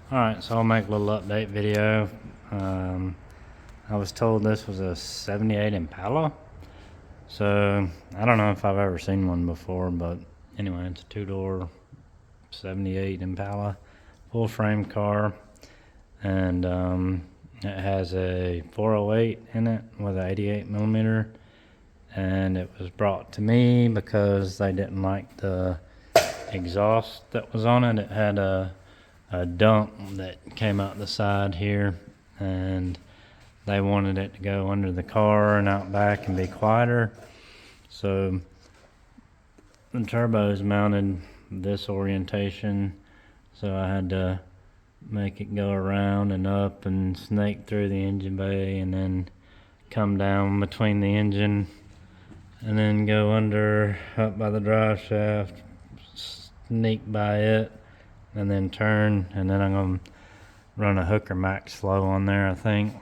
Alright, so I'll make a little update video. I was told this was a 78 Impala. So, I don't know if I've ever seen one before, but anyway, it's a two-door 78 Impala, full frame car. And it has a 408 in it with an 88 millimeter. And it was brought to me because they didn't like the exhaust that was on it. It had a dump that came out the side here, and they wanted it to go under the car and out back and be quieter. So the turbo is mounted this orientation, so I had to make it go around and up and snake through the engine bay and then come down between the engine and then go under up by the drive shaft, sneak by it, and then turn, and then I'm going to run a Hooker Max flow on there, I think.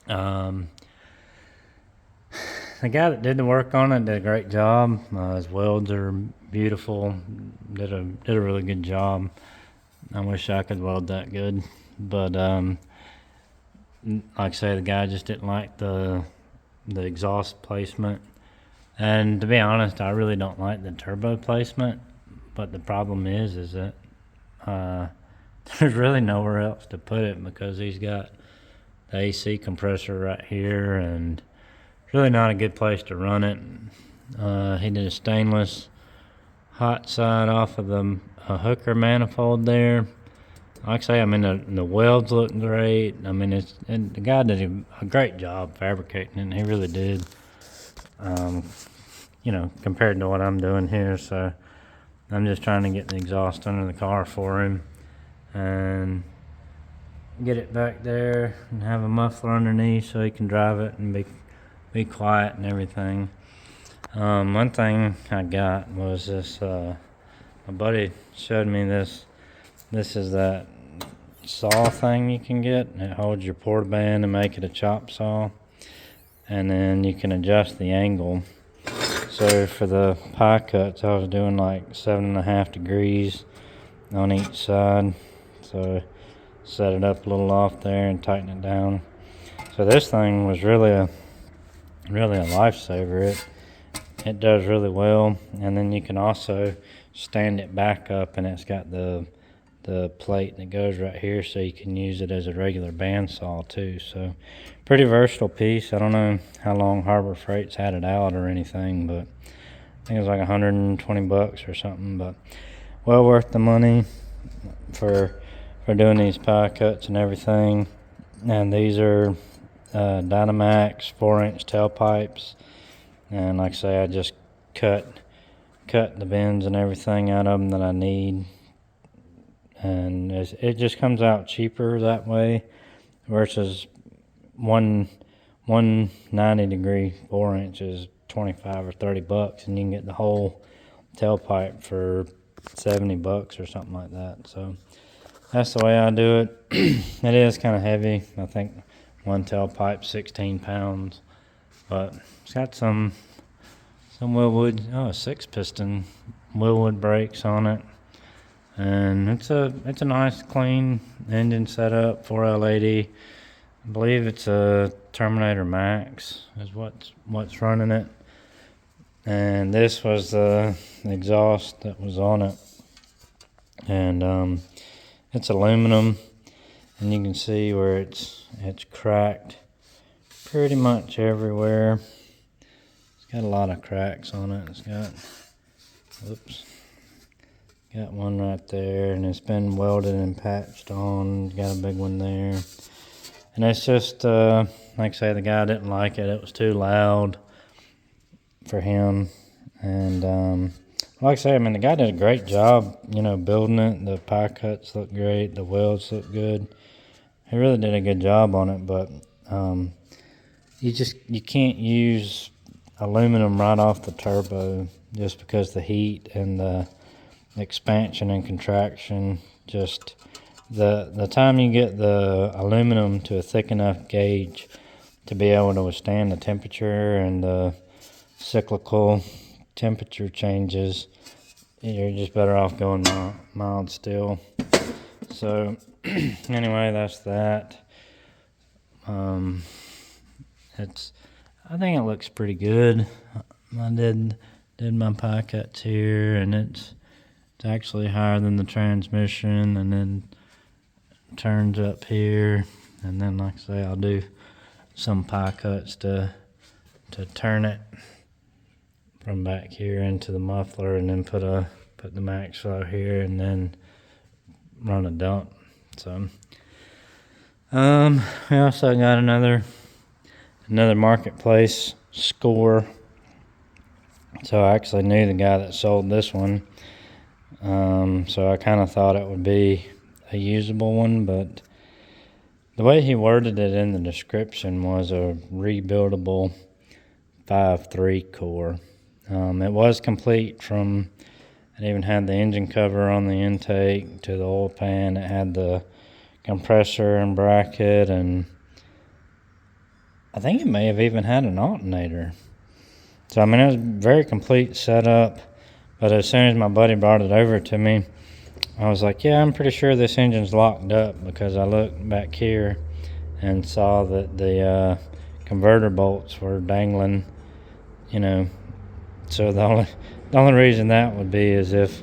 The guy that did the work on it did a great job. His welds are beautiful. Did a really good job. I wish I could weld that good, but like I say, the guy just didn't like the exhaust placement. And to be honest, I really don't like the turbo placement. But the problem is that there's really nowhere else to put it because he's got the AC compressor right here, and it's really not a good place to run it. He did a stainless hot side off of the Hooker manifold there. Like I say, I mean, the welds look great. I mean, and the guy did a great job fabricating it, and he really did. Compared to what I'm doing here, so I'm just trying to get the exhaust under the car for him and get it back there and have a muffler underneath so he can drive it and be quiet and everything. One thing I got was this, my buddy showed me this. This is that saw thing you can get. It holds your porta band and make it a chop saw. And then you can adjust the angle. So for the pie cuts, I was doing like 7.5 degrees on each side. So set it up a little off there and tighten it down. So this thing was really a lifesaver. It does really well. And then you can also stand it back up, and it's got the plate that goes right here, so you can use it as a regular bandsaw too. So pretty versatile piece. I don't know how long Harbor Freight's had it out or anything, but I think it was like 120 bucks or something, but well worth the money for doing these pie cuts and everything. And these are Dynamax 4-inch tailpipes, and like I say, I just cut the bends and everything out of them that I need. And it just comes out cheaper that way versus one 90 degree 4-inch is 25 or 30 bucks, and you can get the whole tailpipe for 70 bucks or something like that. So that's the way I do it. It is kind of heavy. I think one tailpipe 16 pounds, but it's got some Willwood, 6-piston Willwood brakes on it. And it's a nice clean engine setup, 4L80. I believe it's a Terminator Max is what's running it. And this was the exhaust that was on it. And it's aluminum, and you can see where it's cracked pretty much everywhere. It's got a lot of cracks on it. It's got one right there, and it's been welded and patched on. Got a big one there. And it's just, like I say, the guy didn't like it. It was too loud for him. And like I say, I mean, the guy did a great job, building it. The pie cuts look great. The welds look good. He really did a good job on it, but you can't use aluminum right off the turbo just because the heat and the expansion and contraction, just the time you get the aluminum to a thick enough gauge to be able to withstand the temperature and the cyclical temperature changes, you're just better off going mild still. So anyway, that's that. I think it looks pretty good. I did my pie cuts here, and it's actually higher than the transmission, and then turns up here, and then like I say, I'll do some pie cuts to turn it from back here into the muffler, and then put the max flow here, and then run a dump. So we also got another marketplace score. So I actually knew the guy that sold this one. So I kind of thought it would be a usable one, but the way he worded it in the description was a rebuildable 5.3 core. It was complete from, it even had the engine cover on the intake to the oil pan. It had the compressor and bracket, and I think it may have even had an alternator. So I mean, it was a very complete setup. But as soon as my buddy brought it over to me, I was like, yeah, I'm pretty sure this engine's locked up, because I looked back here and saw that the converter bolts were dangling, So the only reason that would be is if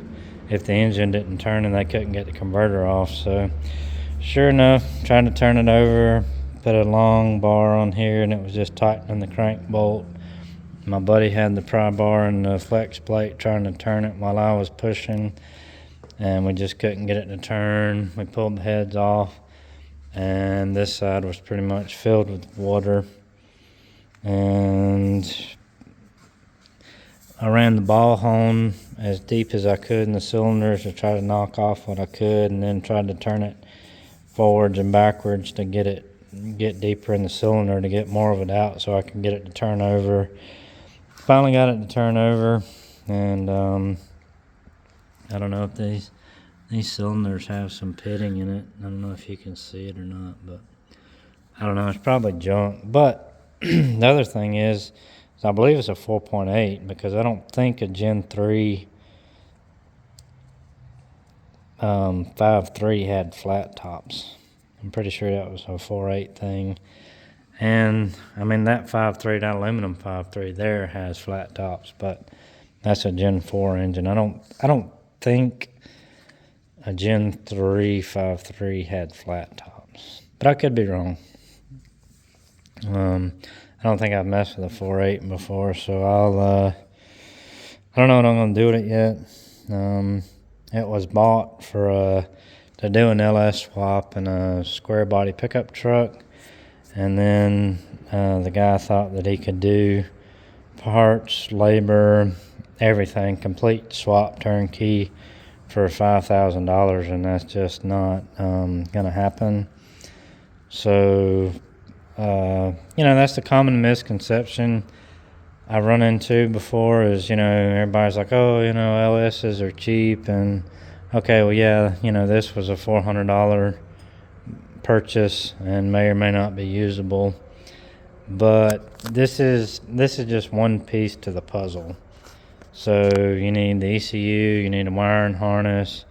the engine didn't turn and they couldn't get the converter off. So sure enough, trying to turn it over, put a long bar on here, and it was just tightening the crank bolt. My buddy had the pry bar and the flex plate trying to turn it while I was pushing, and we just couldn't get it to turn. We pulled the heads off, and this side was pretty much filled with water. And I ran the ball hone as deep as I could in the cylinders to try to knock off what I could, and then tried to turn it forwards and backwards to get deeper in the cylinder to get more of it out so I could get it to turn over. Finally got it to turn over, and I don't know if these cylinders have some pitting in it. I don't know if you can see it or not, but I don't know. It's probably junk. But the other thing is I believe it's a 4.8, because I don't think a Gen 3 5.3 had flat tops. I'm pretty sure that was a 4.8 thing. And I mean, that 5.3, that aluminum 5.3 there has flat tops, but that's a Gen 4 engine. I don't think a Gen 3 5.3 had flat tops, but I could be wrong. I don't think I've messed with a 4.8 before, so I don't know what I'm gonna do with it yet. It was bought to do an LS swap in a square body pickup truck. And then the guy thought that he could do parts, labor, everything, complete swap turnkey for $5,000, and that's just not going to happen. So, that's the common misconception I run into before is, everybody's like, oh, LSs are cheap. And, okay, well, yeah, this was a $400 purchase and may or may not be usable, but this is just one piece to the puzzle. So you need the ECU, you need a wiring harness,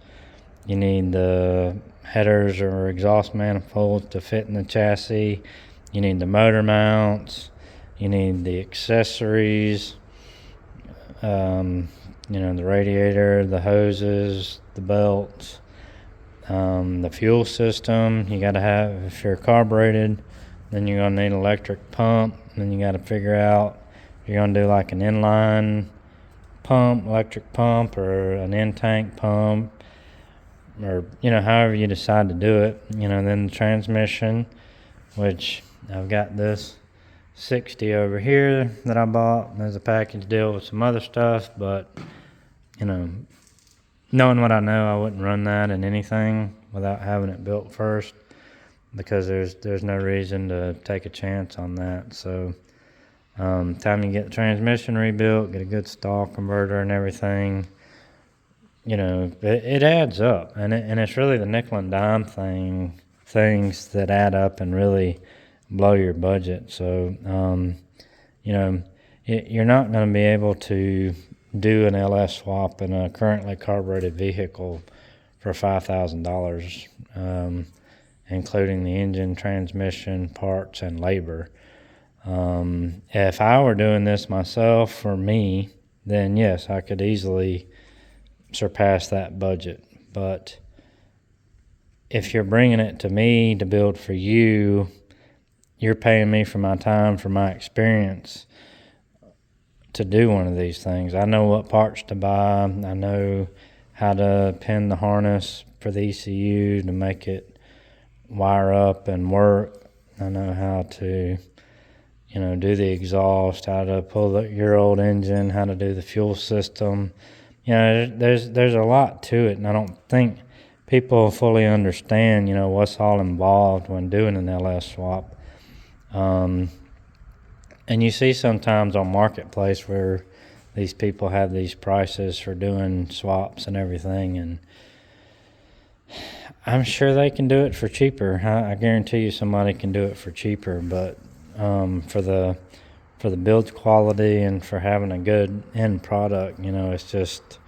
you need the headers or exhaust manifolds to fit in the chassis, you need the motor mounts, you need the accessories, the radiator, the hoses, the belts, the fuel system. You got to have, if you're carbureted, then you're going to need an electric pump. Then you got to figure out if you're going to do like an inline pump, electric pump, or an in-tank pump, or however you decide to do it. Then the transmission, which I've got this 60 over here that I bought as a package deal with some other stuff, but knowing what I know, I wouldn't run that in anything without having it built first, because there's no reason to take a chance on that. So time you get the transmission rebuilt, get a good stall converter and everything, it adds up, and it's really the nickel and dime things that add up and really blow your budget. So you're not going to be able to do an LS swap in a currently carbureted vehicle for $5,000, including the engine, transmission, parts, and labor. If I were doing this myself for me, then yes, I could easily surpass that budget. But if you're bringing it to me to build for you, you're paying me for my time, for my experience to do one of these things. I know what parts to buy. I know how to pin the harness for the ECU to make it wire up and work. I know how to, do the exhaust, how to pull your old engine, how to do the fuel system. There's a lot to it, and I don't think people fully understand, what's all involved when doing an LS swap. And you see sometimes on Marketplace where these people have these prices for doing swaps and everything, and I'm sure they can do it for cheaper. I guarantee you somebody can do it for cheaper, but for the build quality and for having a good end product, it's just,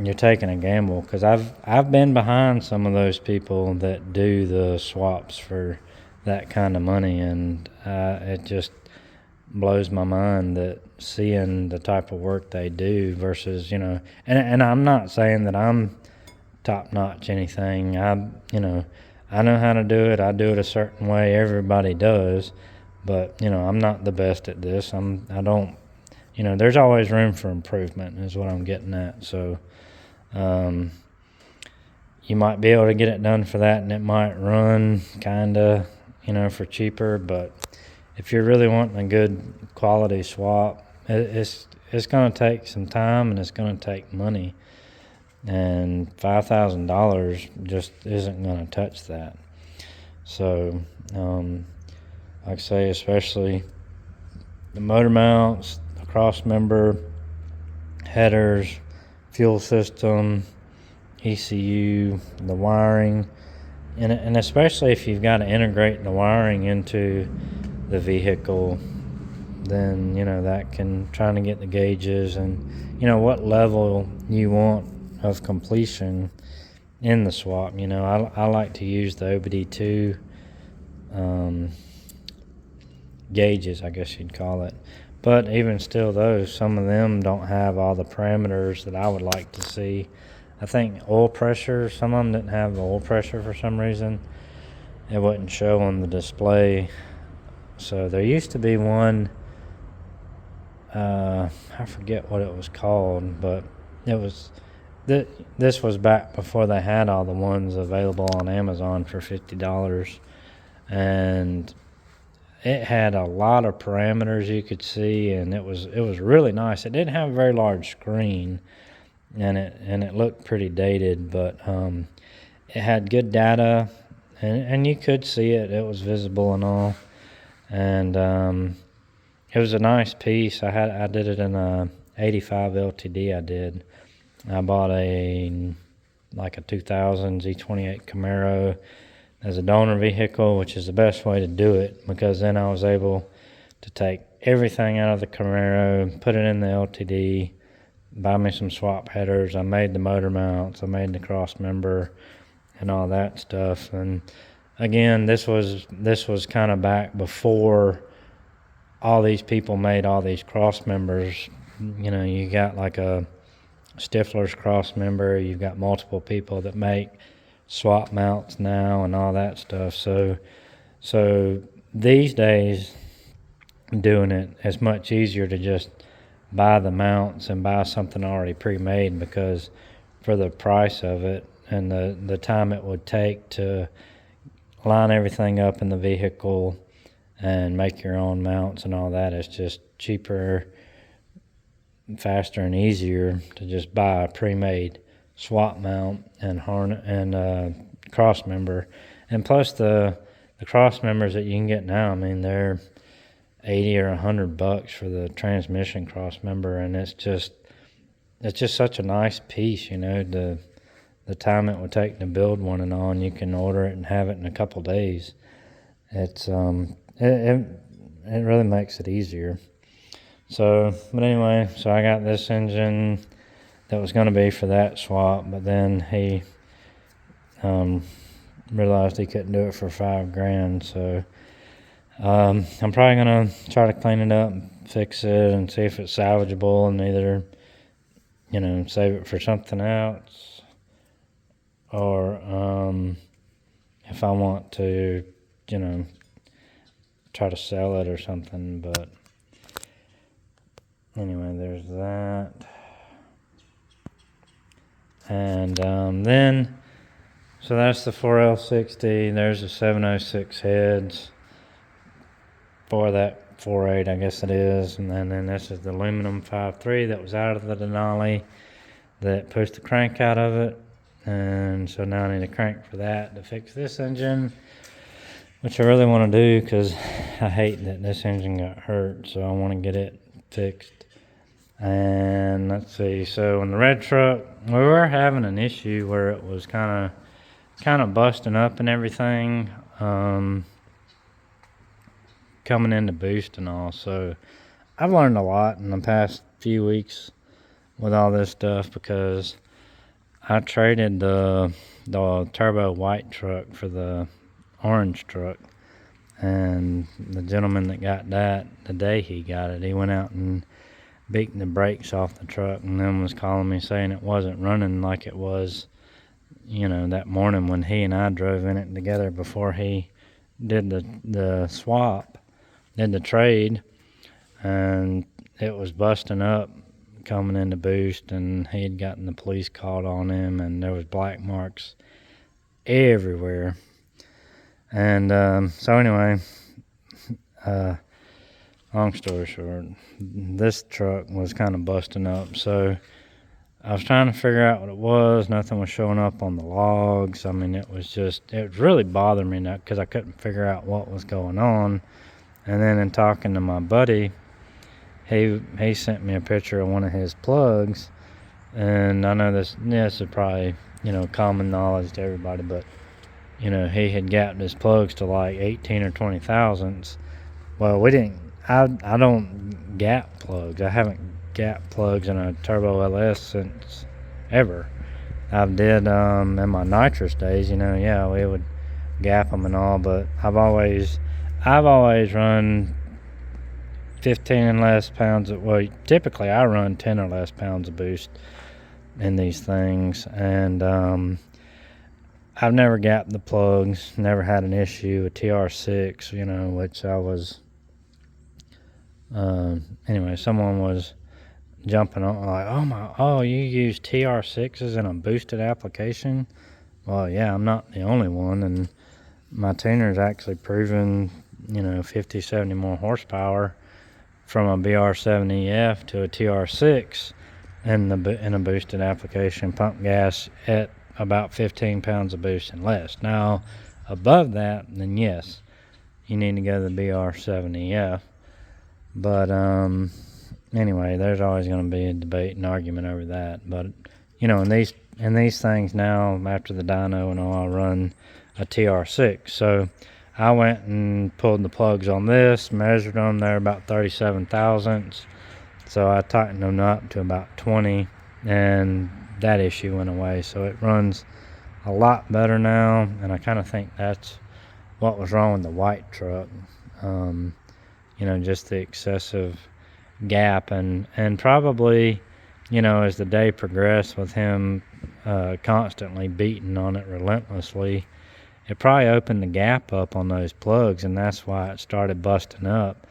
you're taking a gamble. Because I've been behind some of those people that do the swaps for that kind of money, and it just blows my mind that seeing the type of work they do versus, and I'm not saying that I'm top notch anything. I know how to do it. I do it a certain way. Everybody does, but I'm not the best at this. There's always room for improvement is what I'm getting at. So you might be able to get it done for that, and it might run kind of for cheaper, but if you're really wanting a good quality swap, it's going to take some time, and it's going to take money, and $5,000 just isn't going to touch that. So like I say, especially the motor mounts, the cross member, headers, fuel system, ECU, the wiring, and especially if you've got to integrate the wiring into the vehicle, then that can, trying to get the gauges and what level you want of completion in the swap. I like to use the OBD2 gauges, I guess you'd call it, but even still, some of them don't have all the parameters that I would like to see. I think oil pressure, some of them didn't have the oil pressure for some reason. It wouldn't show on the display. So there used to be one, I forget what it was called, but it was, this was back before they had all the ones available on Amazon for $50, and it had a lot of parameters you could see, and it was really nice. It didn't have a very large screen, and it looked pretty dated, but it had good data, and you could see it. It was visible and all. And it was a nice piece. I did it in a 85 LTD. I bought a 2000 Z28 Camaro as a donor vehicle, which is the best way to do it, because then I was able to take everything out of the Camaro, put it in the LTD, buy me some swap headers. I made the motor mounts, I made the cross member and all that stuff. And again, this was kind of back before all these people made all these cross members. You got like a Stifler's cross member, you've got multiple people that make swap mounts now and all that stuff. So these days, doing it is much easier to just buy the mounts and buy something already pre-made, because for the price of it and the time it would take to line everything up in the vehicle and make your own mounts and all that, it's just cheaper, faster, and easier to just buy a pre-made swap mount and cross member. And plus the cross members that you can get now, I mean, they're $80 or $100 for the transmission cross member, and it's just such a nice piece. The time it would take to build one and all, and you can order it and have it in a couple days. It's it really makes it easier. But anyway, so I got this engine that was going to be for that swap, but then he realized he couldn't do it for $5,000. So I'm probably gonna try to clean it up, fix it, and see if it's salvageable, and either save it for something else, or if I want to try to sell it or something. But anyway, there's that. And then, so that's the 4L60. There's the 706 heads for that 4.8, I guess it is. And then this is the aluminum 5.3 that was out of the Denali that pushed the crank out of it. And so now I need a crank for that to fix this engine, which I really want to do because I hate that this engine got hurt. So I want to get it fixed. And let's see, so in the red truck, we were having an issue where it was kind of busting up and everything, coming into boost and all. So I've learned a lot in the past few weeks with all this stuff, because I traded the turbo white truck for the orange truck, and the gentleman that got that, the day he got it, he went out and beating the brakes off the truck, and then was calling me saying it wasn't running like it was, that morning when he and I drove in it together before he did the swap, did the trade, and it was busting up coming into boost, and he had gotten the police called on him, and there was black marks everywhere. And so anyway, long story short, this truck was kind of busting up. So I was trying to figure out what it was. Nothing was showing up on the logs. I mean, it was really bothering me now because I couldn't figure out what was going on. And then in talking to my buddy, he sent me a picture of one of his plugs. And I know this is probably, common knowledge to everybody, but, he had gapped his plugs to like 18 or 20 thousandths. Well, I don't gap plugs. I haven't gap plugs in a Turbo LS since ever. I did in my nitrous days, we would gap them and all, but I've always run 15 and less pounds typically I run 10 or less pounds of boost in these things, and I've never gapped the plugs, never had an issue with TR6, which I was anyway, someone was jumping on like, you use TR6s in a boosted application? Well, yeah, I'm not the only one, and my tuner's actually proven 50, 70 more horsepower from a BR7EF to a TR6 in a boosted application, pump gas at about 15 pounds of boost and less. Now above that, then yes, you need to go to the BR7EF. But anyway, there's always going to be a debate and argument over that. But in these things now, after the dyno and all, I run a TR6. So I went and pulled the plugs on this, measured them. They're about 37 thousandths. So I tightened them up to about 20, and that issue went away. So it runs a lot better now, and I kind of think that's what was wrong with the white truck. Just the excessive gap, and probably, as the day progressed with him constantly beating on it relentlessly, it probably opened the gap up on those plugs, and that's why it started busting up.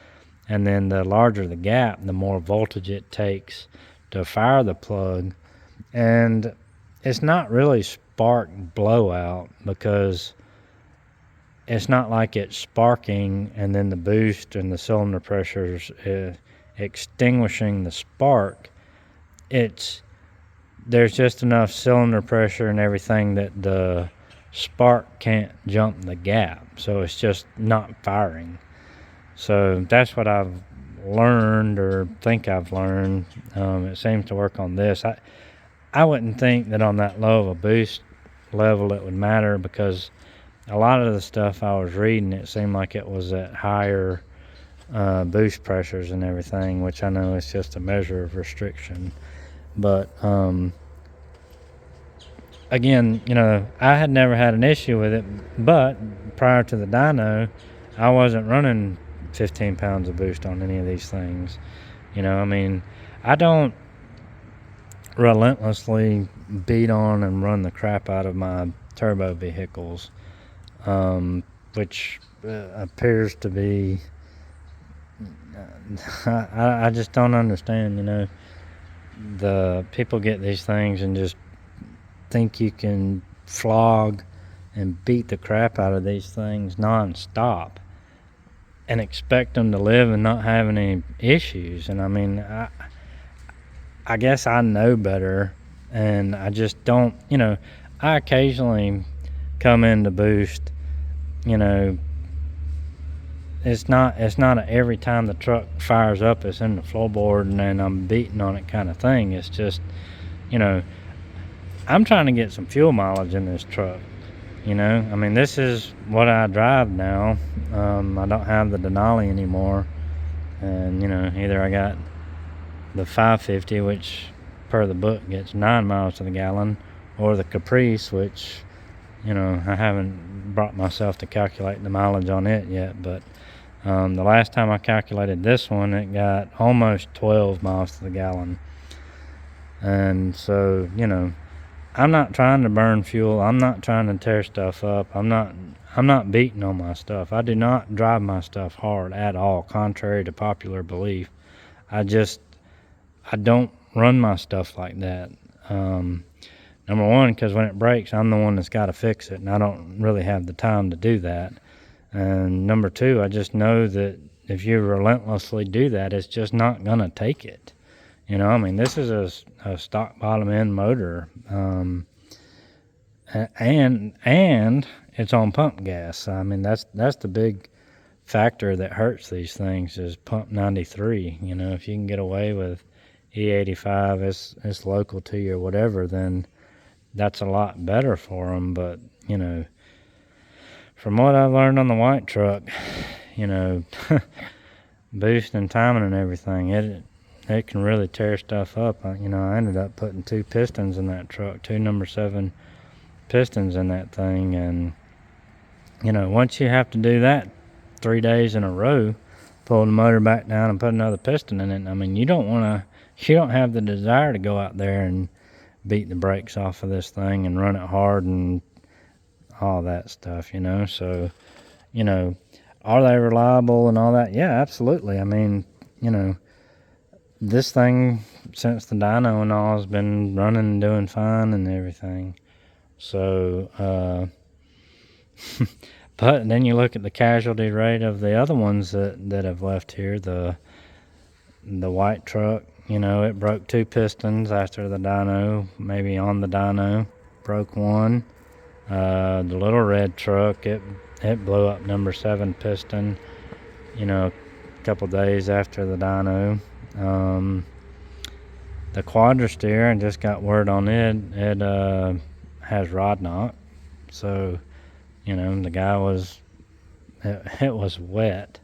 And then the larger the gap, the more voltage it takes to fire the plug. And it's not really spark blowout, because it's not like it's sparking and then the boost and the cylinder pressures extinguishing the spark. There's just enough cylinder pressure and everything that the spark can't jump the gap, so it's just not firing. So that's what I've learned, or think I've learned. It seems to work on this. I wouldn't think that on that low of a boost level it would matter, because a lot of the stuff I was reading, it seemed like it was at higher boost pressures and everything, which I know is just a measure of restriction. But again, I had never had an issue with it, but prior to the dyno, I wasn't running 15 pounds of boost on any of these things. I mean, I don't relentlessly beat on and run the crap out of my turbo vehicles, which appears to be. I just don't understand. The people get these things and just think you can flog and beat the crap out of these things non-stop and expect them to live and not have any issues. And I mean, I guess I know better, and I just don't. I occasionally come in to boost. It's not every time the truck fires up it's in the floorboard and then I'm beating on it kind of thing. It's just, I'm trying to get some fuel mileage in this truck. I mean, this is what I drive now. I don't have the Denali anymore, and either I got the 550, which per the book gets 9 miles to the gallon, or the Caprice, which I haven't brought myself to calculate the mileage on it yet, but the last time I calculated this one, it got almost 12 miles to the gallon. And so, I'm not trying to burn fuel. I'm not trying to tear stuff up. I'm not beating on my stuff. I do not drive my stuff hard at all, contrary to popular belief. I don't run my stuff like that. Number one, because when it breaks, I'm the one that's got to fix it, and I don't really have the time to do that. And number two, I just know that if you relentlessly do that, it's just not going to take it. I mean, this is a stock bottom end motor, and it's on pump gas. I mean, that's the big factor that hurts these things is pump 93. If you can get away with E85, it's local to you or whatever, then that's a lot better for them. But from what I've learned on the white truck, boost and timing and everything, it can really tear stuff up. I ended up putting 2 pistons in that truck, 2 number 7 pistons in that thing, and once you have to do that 3 days in a row, pull the motor back down and put another piston in it, I mean, you don't have the desire to go out there and beat the brakes off of this thing and run it hard and all that stuff, so are they reliable and all that? Yeah, absolutely. I mean, this thing since the dyno and all has been running and doing fine and everything. So but then you look at the casualty rate of the other ones that have left here. The white truck, it broke 2 pistons after the dyno, maybe on the dyno, broke one. The little red truck, it blew up number 7 piston, a couple days after the dyno. The Quadra-Steer, I just got word on it. It has rod knock, so the guy it was wet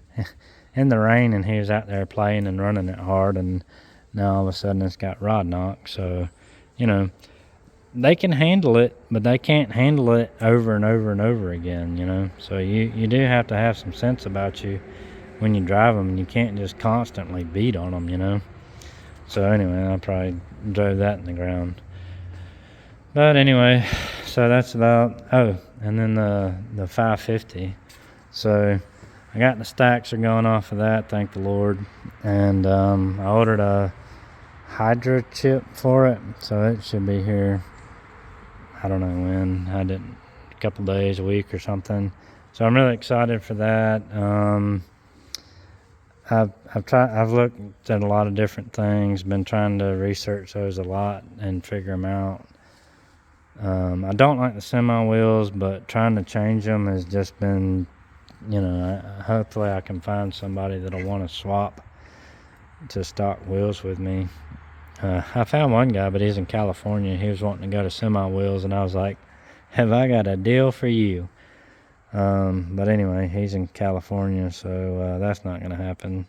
in the rain, and he was out there playing and running it hard, and now all of a sudden it's got rod knock. So they can handle it, but they can't handle it over and over and over again, so you do have to have some sense about you when you drive them, and you can't just constantly beat on them, So anyway, I probably drove that in the ground. But anyway, so that's about, and then the 550. So I got the stacks are going off of that, thank the Lord. And I ordered a Hydra chip for it, so it should be here, I don't know when, a couple days, a week or something. So I'm really excited for that. I've looked at a lot of different things, been trying to research those a lot and figure them out. I don't like the semi wheels, but trying to change them has just been, hopefully I can find somebody that'll want to swap to stock wheels with me. I found one guy, but he's in California. He was wanting to go to semi wheels, and I was like, have I got a deal for you? But anyway, he's in California, so that's not going to happen.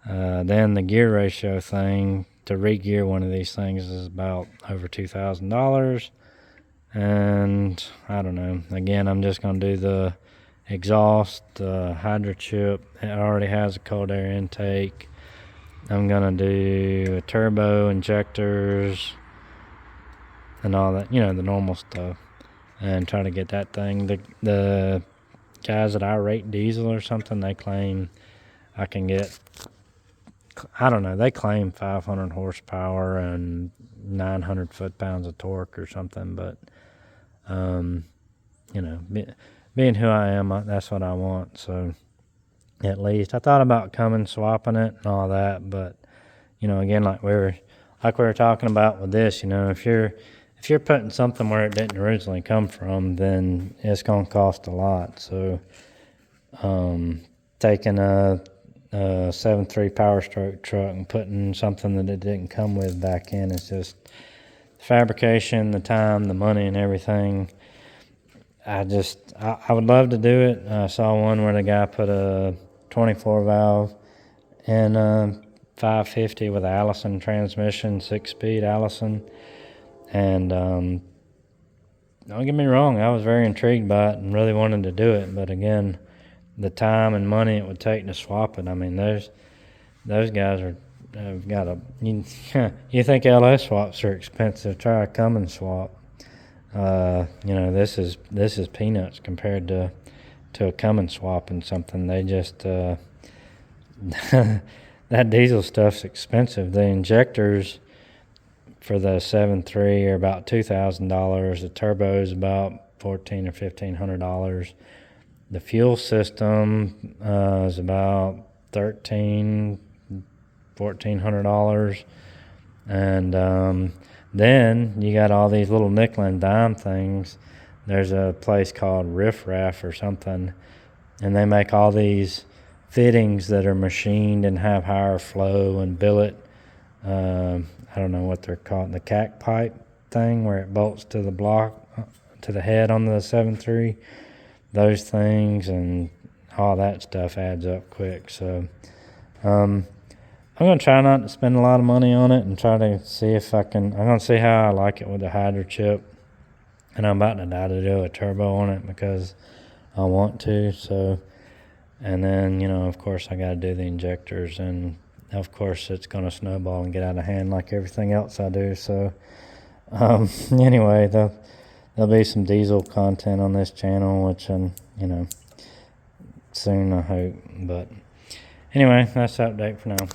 Then the gear ratio thing, to re-gear one of these things is about over $2,000. And I don't know. Again, I'm just gonna do the exhaust, the hydro chip. It already has a cold air intake. I'm gonna do a turbo, injectors, and all that, the normal stuff, and try to get that thing. The guys at Irate Diesel or something, they claim I can get, I don't know, they claim 500 horsepower and 900 foot-pounds of torque or something, but being who I am, that's what I want. So at least I thought about coming swapping it and all that, but again, like we were talking about with this, if you're putting something where it didn't originally come from, then it's gonna cost a lot. So taking a 7.3 Power Stroke truck and putting something that it didn't come with back in, it's just fabrication, the time, the money, and everything. I would love to do it. I saw one where the guy put a 24 valve in a 550 with an Allison transmission, 6-speed Allison. And don't get me wrong, I was very intrigued by it and really wanted to do it. But again, the time and money it would take to swap it. I mean, those guys have got a. You think LS swaps are expensive? Try a Cummins swap. This is peanuts compared to a Cummins swap and something. They just that diesel stuff's expensive. The injectors for the 7.3 are about $2,000. The turbo is about $1,400 or $1,500. The fuel system is about $1,400, and then you got all these little nickel and dime things. There's a place called Riff Raff or something, and they make all these fittings that are machined and have higher flow and billet. I don't know what they're called, the cack pipe thing where it bolts to the block, to the head on the 7.3. Those things and all that stuff adds up quick. So I'm going to try not to spend a lot of money on it and try to see if I'm going to see how I like it with the hydro chip. And I'm about to die to do a turbo on it because I want to. So, and then, of course, I got to do the injectors. And, of course, it's going to snowball and get out of hand like everything else I do. So, anyway, there'll be some diesel content on this channel, which, soon I hope. But anyway, that's the update for now.